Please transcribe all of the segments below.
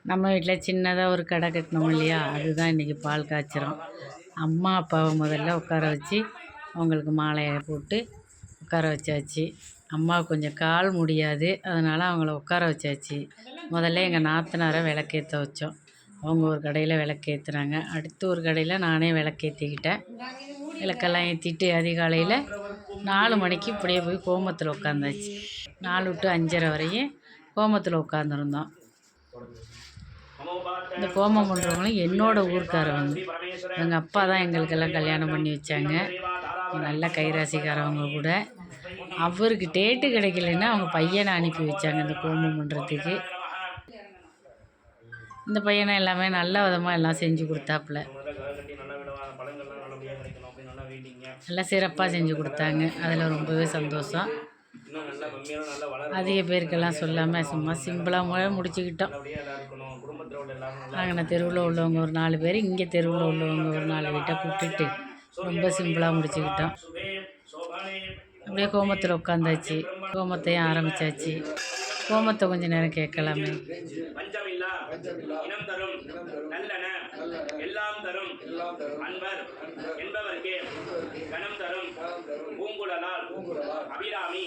நம்ம வீட்டில் சின்னதாக ஒரு கடை கட்டினோம் இல்லையா, அதுதான் இன்றைக்கி பால் காய்ச்சிறோம். அம்மா அப்பாவை முதல்ல உட்கார வச்சு அவங்களுக்கு மாலையை போட்டு உட்கார வச்சாச்சு. அம்மாவுக்கு கொஞ்சம் கால் முடியாது, அதனால் அவங்கள உட்கார வச்சாச்சு. முதல்ல எங்கள் நாத்தனாரை விளக்கேற்ற வச்சோம். அவங்க ஒரு கடையில் விளக்கேற்றுறாங்க. அடுத்து ஒரு கடையில் நானே விளக்கேற்றிக்கிட்டேன். விளக்கெல்லாம் ஏற்றிட்டு அதிகாலையில் 4 மணிக்கு இப்படியே போய் கோமத்தில் உட்காந்தாச்சு. 4 to 5:30 வரையும் கோமத்தில் உட்காந்துருந்தோம். இந்த கோமம் பண்ணுறவங்களும் என்னோடய ஊர்க்காரவங்க. எங்கள் அப்பா தான் எங்களுக்கெல்லாம் கல்யாணம் பண்ணி வச்சாங்க. நல்ல கைராசிக்காரவங்க கூட. அவருக்கு டேட்டு கிடைக்கலன்னா அவங்க பையனை அனுப்பி வச்சாங்க இந்த கோமம் பண்ணுறதுக்கு. இந்த பையனை எல்லாமே நல்ல விதமாக எல்லாம் செஞ்சு கொடுத்தாப்புல. நல்லா சிறப்பாக செஞ்சு கொடுத்தாங்க. அதில் ரொம்பவே சந்தோஷம். அதிக பேருக்கெல்லாம் சொல்லாமல் சும்மா சிம்பிளாக முடிச்சுக்கிட்டோம். நாங்கள் தெருவில் உள்ளவங்க ஒரு 4 பேர், இங்கே தெருவில் உள்ளவங்க ஒரு 4 வீட்டை கூப்பிட்டுட்டு ரொம்ப சிம்பிளாக முடிச்சுக்கிட்டோம். அப்படியே கோமத்தில் உட்காந்தாச்சு. கோமத்தையும் ஆரம்பித்தாச்சு. கோமத்தை கொஞ்சம் நேரம் கேட்கலாமே. இனம் தரும் நல்லன எல்லாம் தரும் அன்பர் என்பவர்க்கே கணம் தரும் பூங்குழலால் அபிராமி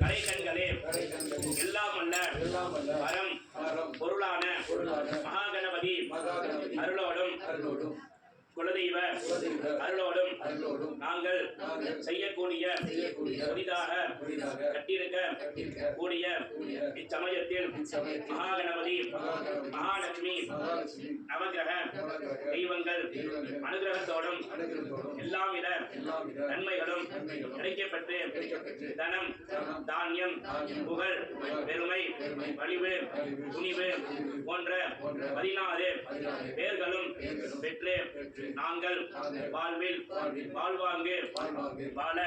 கரை கண்களே எல்லாம் அல்ல வரம் பொருளான மகாகணபதி அருளோடும் குலதெய்வ அருளோடும் நாங்கள் செய்யக்கூடிய புதிதாக கட்டியிருக்க கூடிய இச்சமயத்தில் மகாகணபதி மகாலட்சுமி நவகிரக தெய்வங்கள் அனுகிரகத்தோடும் எல்லாவித நன்மைகளும் கிடைக்கப்பட்டு தனம் தானியம் புகழ் பெருமை வலிவு துணிவு போன்ற 16 பேர்களும் பெற்று நாங்கள் வாழ்வில் வாழ்வாங்கு வாழ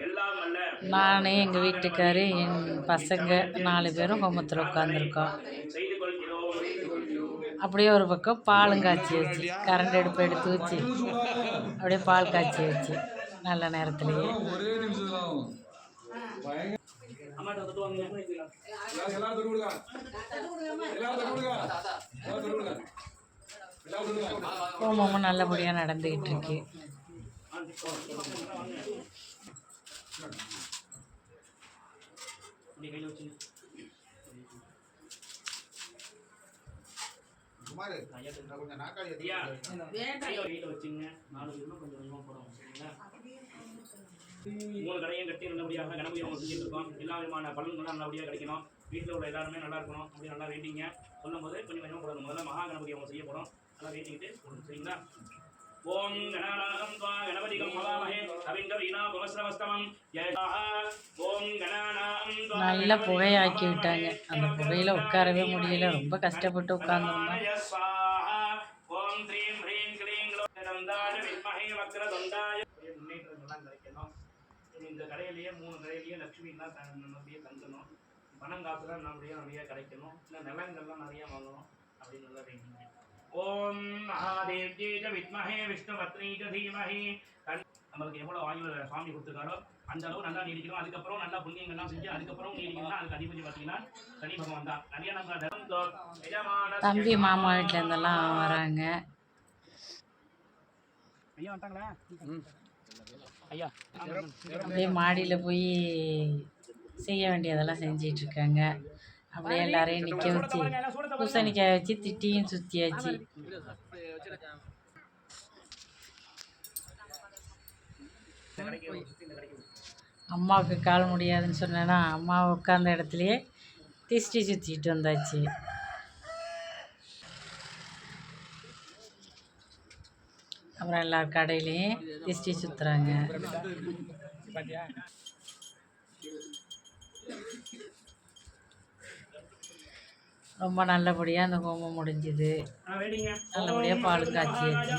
எல்லாம் அல்ல. நானே எங்கள் வீட்டுக்காரு என் பசங்க 4 பேரும் ஹோமத்தில் உட்காந்துருக்கோம். அப்படியே ஒரு பக்கம் பாலும் காய்ச்சி வச்சு கரண்ட் அடுப்பு எடுத்து வச்சு அப்படியே பால் காய்ச்சி வச்சு நல்ல நேரத்துலேயே ஹோமமும் நல்லபடியாக நடந்துக்கிட்டு இருக்கு. மூணு கடையும் கட்டி நல்லபடியாக கணபதி அவங்க செஞ்சுட்டு இருக்கோம். எல்லா விதமான பலன்களும் நல்லபடியாக கிடைக்கணும். வீட்டில் உள்ள எல்லாருமே நல்லா இருக்கணும். அப்படி நல்லா வேண்டிங்க. சொல்லும் போது கொஞ்சம் கொஞ்சமாக போடணும். முதல்ல மகா கணபதி அவங்க செய்ய போகிறோம். நல்லா வேண்டிக்கிட்டு சரிங்களா? ஓம் கணநாதம் துவா கணபதிகம் பவாமஹே கவிங்க வீணா புவஸ்ரவஸ்தமம் ஜெயதாஹ ஓம் கணநாதம் துவா. நல்ல புகையாக்கி விட்டாங்க. அந்த புகையில உட்காரவே முடியல. ரொம்ப கஷ்டப்பட்டு உட்கார்ந்தோம். ஓம் த்ரீம் ஹ்ரீம் க்ளீம் க்ளோதாய வித்மஹே வக்ரதுண்டாய. முன்னேற்றங்கள்லாம் கிடைக்கணும். இந்த கடையிலேயே 3 கடையிலேயே லட்சுமிலாம் நல்லபடியாக தங்கணும். பணம் காசுலாம் நல்லபடியாக கிடைக்கணும். இல்லை நிலங்கள்லாம் நிறையா வாங்கணும் அப்படின்னு நல்லா வேண்டிங்க. ஓம் மகாதேவ்ஜி வித்மஹே விஷ்ணுபத்னி தீமஹி. நம்மளுக்கு எவ்வளோ ஆயுள் சுவாமி கொடுத்துருக்காரோ அந்த அளவு நல்லா நீடிக்கணும். அதுக்கப்புறம் நல்லா புண்ணியங்கள்லாம் செஞ்சு அதுக்கப்புறம் நீடிக்கணும்னா அதுக்கு அதிபதி பார்த்தீங்கன்னா சனி பகவான் தான். நிறைய நம்ம தம்பி மாமா வீட்டில் இருந்தெல்லாம் வராங்க. ஐயா வந்துட்டாங்களா? ஐயா அப்படியே மாடியில் போய் செய்ய வேண்டியதெல்லாம் செஞ்சிட்ருக்காங்க. அப்படியே எல்லாரையும் நிற்க வச்சு பூசணிக்காய் வச்சு திட்டியும் சுற்றியாச்சு. அம்மாவுக்கு கால் முடியாதுன்னு சொன்னேன்னா அம்மாவை உட்கார்ந்த இடத்துலையே திஷ்டி சுற்றிட்டு வந்தாச்சு. அப்புறம் எல்லா கடையிலையும் திஷ்டி சுற்றுறாங்க. ரொம்ப நல்லபடியாக அந்த ஹோமம் முடிஞ்சுது. நல்லபடியாக பால் காய்ச்சியாச்சு.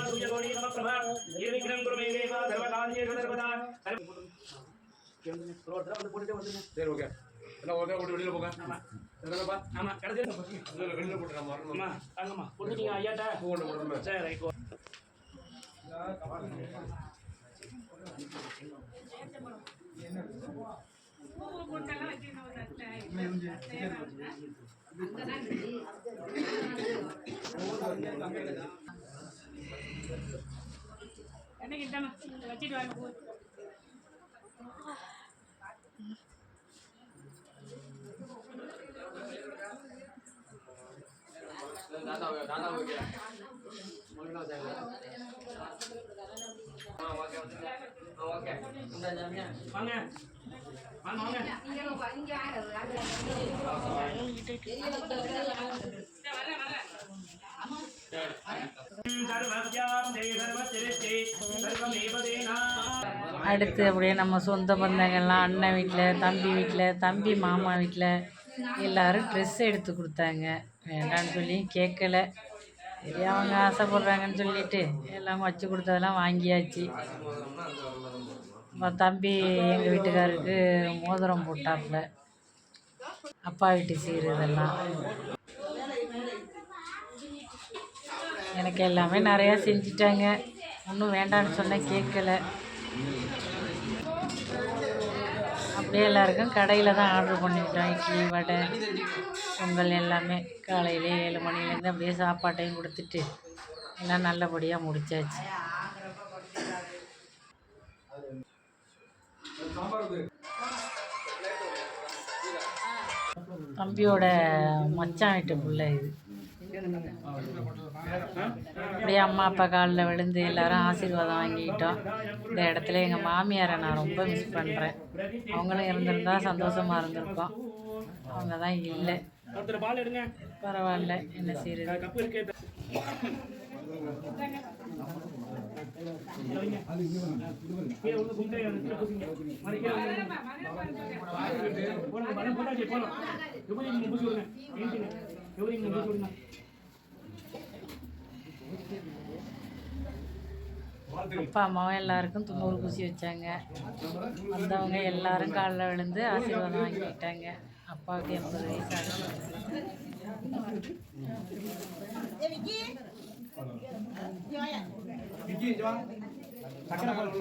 வச்சுட்டு வாங்க. அடுத்து அப்படியே நம்ம சொந்த பந்தங்கள்லாம் அண்ணன் வீட்டில், தம்பி வீட்டில், தம்பி மாமா வீட்டில் எல்லோரும் ட்ரெஸ் எடுத்து கொடுத்தாங்க. வேண்டான்னு சொல்லி கேட்கல, சரி அவங்க ஆசைப்படுறாங்கன்னு சொல்லிட்டு எல்லாம் வச்சு கொடுத்ததெல்லாம் வாங்கியாச்சு. தம்பி எங்கள் வீட்டுக்காருக்கு மோதிரம் போட்டாப்புல, அப்பா வீட்டு சீர் இதெல்லாம். எனக்கு எல்லாமே நிறையா செஞ்சிட்டாங்க, ஒன்றும் வேண்டான்னு சொன்னேன் கேட்கல. அப்படியே எல்லாருக்கும் கடையில் தான் ஆர்டர் பண்ணிக்கிட்டோம். இட்லி, வடை, பொங்கல் எல்லாமே காலையிலே 7 மணிலேருந்து அப்படியே சாப்பாட்டையும் கொடுத்துட்டு எல்லாம் நல்லபடியாக முடிச்சாச்சு. தம்பியோட மச்சான் வீட்டு பிள்ளை இது. அப்படியே அம்மா அப்பா காலில் விழுந்து எல்லாரும் ஆசீர்வாதம் வாங்கிக்கிட்டோம். இந்த இடத்துல எங்கள் மாமியாரை நான் ரொம்ப மிஸ் பண்ணுறேன். அவங்களும் இருந்திருந்தா சந்தோஷமாக இருந்திருக்கோம், அவங்க தான் இல்லை. பரவாயில்ல, என்ன செய்யுது. அப்பா அம்மாவும் எல்லாருக்கும் 90 குசி வச்சாங்க. வந்தவங்க எல்லாரும் காலில் விழுந்து ஆசீர்வாதம் வாங்கிக்கிட்டாங்க. அப்பாவுக்கு 80 வயசு ஆகுது. சக்கரை போட்டு